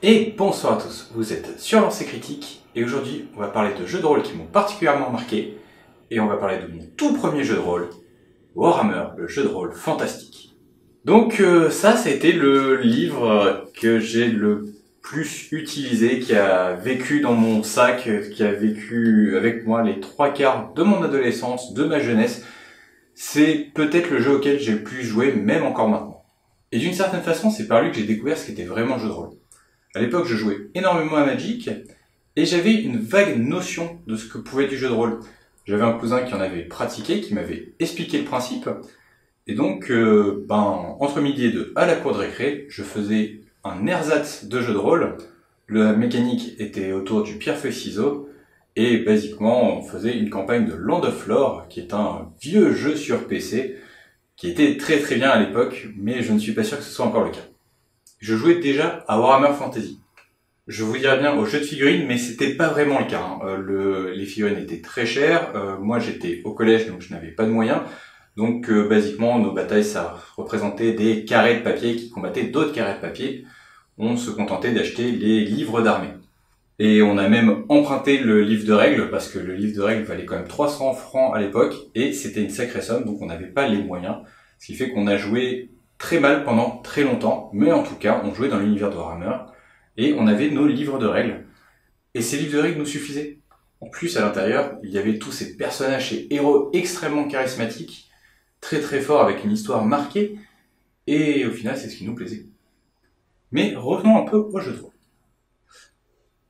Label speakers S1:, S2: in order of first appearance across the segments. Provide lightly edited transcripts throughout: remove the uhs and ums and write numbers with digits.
S1: Et bonsoir à tous, vous êtes sur Lancer Critique et aujourd'hui on va parler de jeux de rôle qui m'ont particulièrement marqué et on va parler de mon tout premier jeu de rôle, Warhammer, le jeu de rôle fantastique. Donc ça a été le livre que j'ai le plus utilisé, qui a vécu dans mon sac, qui a vécu avec moi les 3/4 de mon adolescence, de ma jeunesse. C'est peut-être le jeu auquel j'ai le plus joué, même encore maintenant. Et d'une certaine façon, c'est par lui que j'ai découvert ce qu'était vraiment le jeu de rôle. À l'époque, je jouais énormément à Magic, et j'avais une vague notion de ce que pouvait être du jeu de rôle. J'avais un cousin qui en avait pratiqué, qui m'avait expliqué le principe, et donc, entre midi et deux, à la cour de récré, je faisais un ersatz de jeu de rôle. La mécanique était autour du pierre-feuille-ciseaux, et basiquement, on faisait une campagne de Land of Lore, qui est un vieux jeu sur PC, qui était très très bien à l'époque, mais je ne suis pas sûr que ce soit encore le cas. Je jouais déjà à Warhammer Fantasy. Je vous dirais bien au jeu de figurines, mais c'était pas vraiment le cas. Les figurines étaient très chères. Moi, j'étais au collège, donc je n'avais pas de moyens. Donc, basiquement, nos batailles, ça représentait des carrés de papier qui combattaient d'autres carrés de papier. On se contentait d'acheter les livres d'armée. Et on a même emprunté le livre de règles, parce que le livre de règles valait quand même 300 francs à l'époque, et c'était une sacrée somme, donc on n'avait pas les moyens. Ce qui fait qu'on a joué très mal pendant très longtemps, mais en tout cas, on jouait dans l'univers de Warhammer, et on avait nos livres de règles. Et ces livres de règles nous suffisaient. En plus, à l'intérieur, il y avait tous ces personnages et héros extrêmement charismatiques, très très forts, avec une histoire marquée, et au final, c'est ce qui nous plaisait. Mais revenons un peu au jeu de rôle.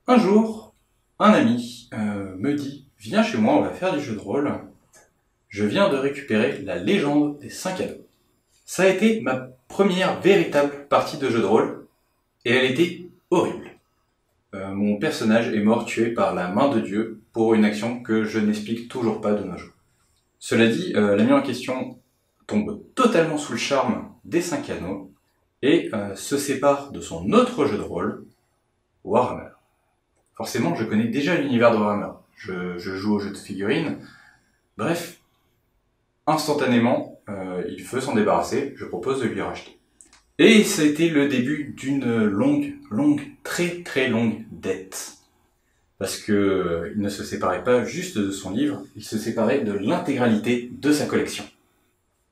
S1: Un jour, un ami me dit « Viens chez moi, on va faire du jeu de rôle. Je viens de récupérer la légende des 5 anneaux. » Ça a été ma première véritable partie de jeu de rôle, et elle était horrible. Mon personnage est mort tué par la main de Dieu pour une action que je n'explique toujours pas de nos jours. Cela dit, l'ami en question tombe totalement sous le charme des 5 anneaux et se sépare de son autre jeu de rôle, Warhammer. Forcément, je connais déjà l'univers de Warhammer. Je joue aux jeux de figurines. Bref, instantanément, il veut s'en débarrasser, je propose de lui racheter. Et ça a été le début d'une longue, très très longue dette. Parce que il ne se séparait pas juste de son livre, il se séparait de l'intégralité de sa collection.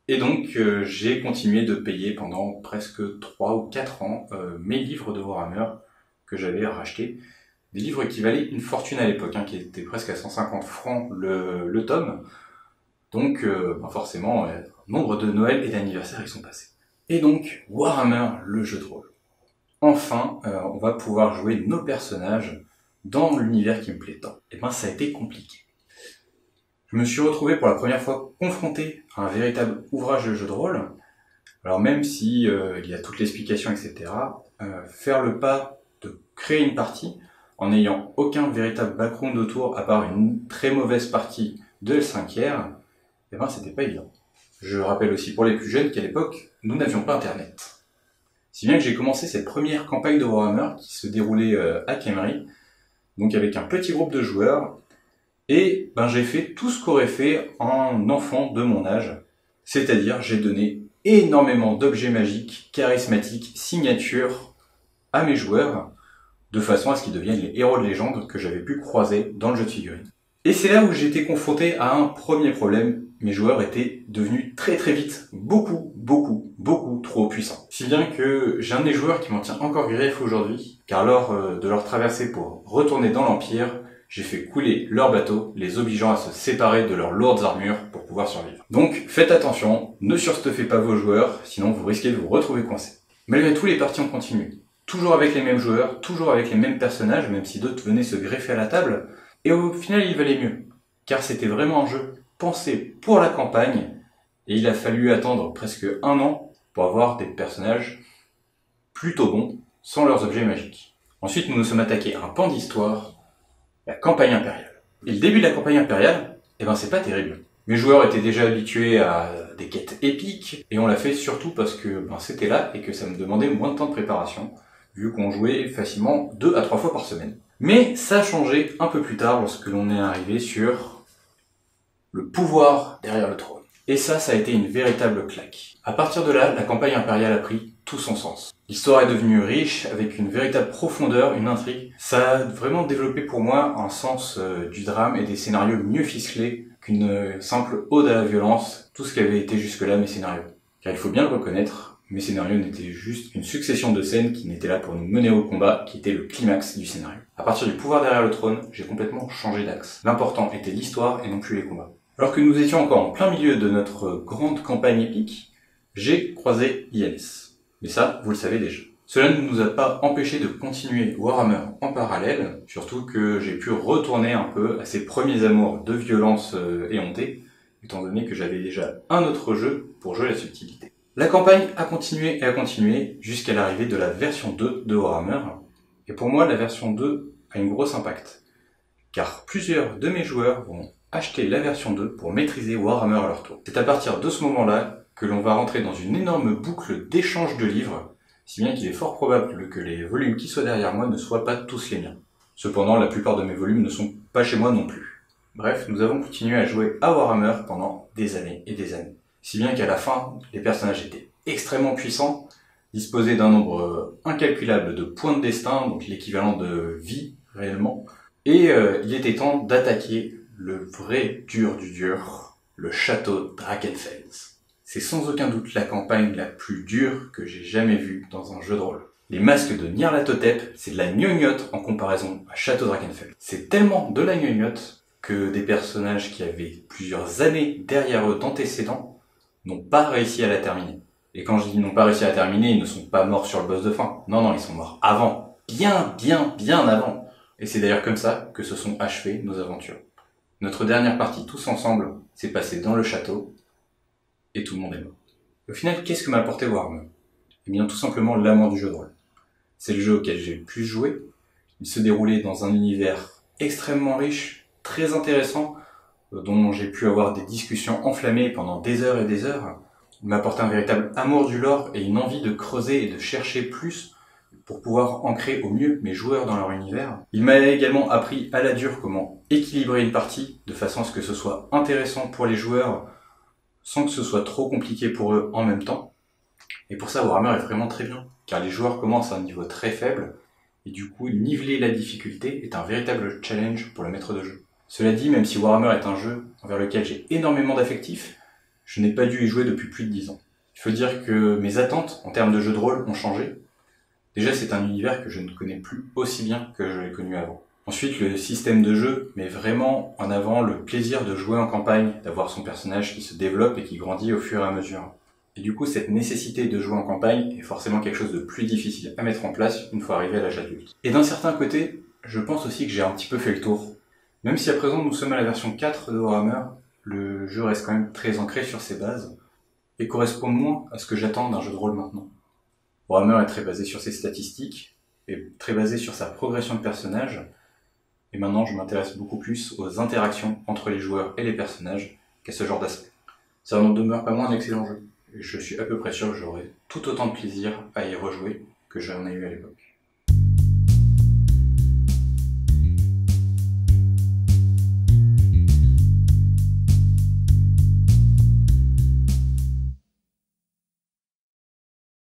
S1: Et donc, j'ai continué de payer pendant presque 3 ou 4 ans mes livres de Warhammer que j'avais rachetés. Des livres qui valaient une fortune à l'époque, qui étaient presque à 150 francs le tome. Donc, forcément, nombre de Noël et d'anniversaires y sont passés. Et donc, Warhammer, le jeu de rôle. Enfin, on va pouvoir jouer nos personnages dans l'univers qui me plaît tant. Et ça a été compliqué. Je me suis retrouvé pour la première fois confronté à un véritable ouvrage de jeu de rôle. Alors même si il y a toute l'explication, etc., faire le pas de créer une partie en n'ayant aucun véritable background autour, à part une très mauvaise partie de L5R, c'était pas évident. Je rappelle aussi pour les plus jeunes qu'à l'époque, nous n'avions pas Internet. Si bien que j'ai commencé cette première campagne de Warhammer qui se déroulait à Khemri, donc avec un petit groupe de joueurs, et j'ai fait tout ce qu'aurait fait un enfant de mon âge, c'est-à-dire j'ai donné énormément d'objets magiques, charismatiques, signatures à mes joueurs, de façon à ce qu'ils deviennent les héros de légende que j'avais pu croiser dans le jeu de figurines. Et c'est là où j'ai été confronté à un premier problème. Mes joueurs étaient devenus très très vite beaucoup trop puissants. Si bien que j'ai un des joueurs qui m'en tient encore grief aujourd'hui, car lors de leur traversée pour retourner dans l'Empire, j'ai fait couler leur bateau, les obligeant à se séparer de leurs lourdes armures pour pouvoir survivre. Donc faites attention, ne surstuffez pas vos joueurs, sinon vous risquez de vous retrouver coincés. Malgré tout, les parties ont continué. Toujours avec les mêmes joueurs, toujours avec les mêmes personnages, même si d'autres venaient se greffer à la table, et au final il valait mieux, car c'était vraiment un jeu pensé pour la campagne, et il a fallu attendre presque 1 an pour avoir des personnages plutôt bons, sans leurs objets magiques. Ensuite, nous nous sommes attaqués à un pan d'histoire, la campagne impériale. Et le début de la campagne impériale, c'est pas terrible. Mes joueurs étaient déjà habitués à des quêtes épiques, et on l'a fait surtout parce que c'était là, et que ça me demandait moins de temps de préparation, vu qu'on jouait facilement 2 à 3 fois par semaine. Mais ça a changé un peu plus tard lorsque l'on est arrivé sur le pouvoir derrière le trône. Et ça a été une véritable claque. À partir de là, la campagne impériale a pris tout son sens. L'histoire est devenue riche, avec une véritable profondeur, une intrigue. Ça a vraiment développé pour moi un sens du drame et des scénarios mieux ficelés qu'une simple ode à la violence, tout ce qui avait été jusque-là mes scénarios. Car il faut bien le reconnaître, mes scénarios n'étaient juste une succession de scènes qui n'étaient là pour nous mener au combat, qui était le climax du scénario. À partir du pouvoir derrière le trône, j'ai complètement changé d'axe. L'important était l'histoire et non plus les combats. Alors que nous étions encore en plein milieu de notre grande campagne épique, j'ai croisé INS. Mais ça, vous le savez déjà. Cela ne nous a pas empêché de continuer Warhammer en parallèle, surtout que j'ai pu retourner un peu à ces premiers amours de violence éhontée, étant donné que j'avais déjà un autre jeu pour jouer la subtilité. La campagne a continué jusqu'à l'arrivée de la version 2 de Warhammer, et pour moi la version 2 a une grosse impact, car plusieurs de mes joueurs vont acheter la version 2 pour maîtriser Warhammer à leur tour. C'est à partir de ce moment-là que l'on va rentrer dans une énorme boucle d'échange de livres, si bien qu'il est fort probable que les volumes qui soient derrière moi ne soient pas tous les miens. Cependant, la plupart de mes volumes ne sont pas chez moi non plus. Bref, nous avons continué à jouer à Warhammer pendant des années et des années. Si bien qu'à la fin, les personnages étaient extrêmement puissants, disposaient d'un nombre incalculable de points de destin, donc l'équivalent de vie réellement, et il était temps d'attaquer le vrai dur du dur, le château Drachenfels. C'est sans aucun doute la campagne la plus dure que j'ai jamais vue dans un jeu de rôle. Les masques de Nyarlathotep, c'est de la gnognotte en comparaison à Château Drachenfels. C'est tellement de la gnognotte que des personnages qui avaient plusieurs années derrière eux d'antécédents n'ont pas réussi à la terminer. Et quand je dis n'ont pas réussi à la terminer, ils ne sont pas morts sur le boss de fin. Non, ils sont morts avant. Bien avant. Et c'est d'ailleurs comme ça que se sont achevées nos aventures. Notre dernière partie tous ensemble s'est passée dans le château, et tout le monde est mort. Au final, qu'est-ce que m'a apporté Warhammer ? Eh bien, tout simplement l'amour du jeu de rôle. C'est le jeu auquel j'ai le plus joué. Il se déroulait dans un univers extrêmement riche, très intéressant, dont j'ai pu avoir des discussions enflammées pendant des heures et des heures. Il m'a apporté un véritable amour du lore et une envie de creuser et de chercher plus pour pouvoir ancrer au mieux mes joueurs dans leur univers. Il m'a également appris à la dure comment équilibrer une partie de façon à ce que ce soit intéressant pour les joueurs sans que ce soit trop compliqué pour eux en même temps. Et pour ça, Warhammer est vraiment très bien, car les joueurs commencent à un niveau très faible, et du coup, niveler la difficulté est un véritable challenge pour le maître de jeu. Cela dit, même si Warhammer est un jeu envers lequel j'ai énormément d'affectifs, je n'ai pas dû y jouer depuis plus de 10 ans. Il faut dire que mes attentes en termes de jeu de rôle ont changé. Déjà, c'est un univers que je ne connais plus aussi bien que je l'ai connu avant. Ensuite, le système de jeu met vraiment en avant le plaisir de jouer en campagne, d'avoir son personnage qui se développe et qui grandit au fur et à mesure. Et du coup, cette nécessité de jouer en campagne est forcément quelque chose de plus difficile à mettre en place une fois arrivé à l'âge adulte. Et d'un certain côté, je pense aussi que j'ai un petit peu fait le tour. Même si à présent nous sommes à la version 4 de Warhammer, le jeu reste quand même très ancré sur ses bases et correspond moins à ce que j'attends d'un jeu de rôle maintenant. Warhammer est très basé sur ses statistiques et très basé sur sa progression de personnage. Et maintenant, je m'intéresse beaucoup plus aux interactions entre les joueurs et les personnages qu'à ce genre d'aspect. Ça n'en demeure pas moins un excellent jeu. Et je suis à peu près sûr que j'aurai tout autant de plaisir à y rejouer que j'en ai eu à l'époque.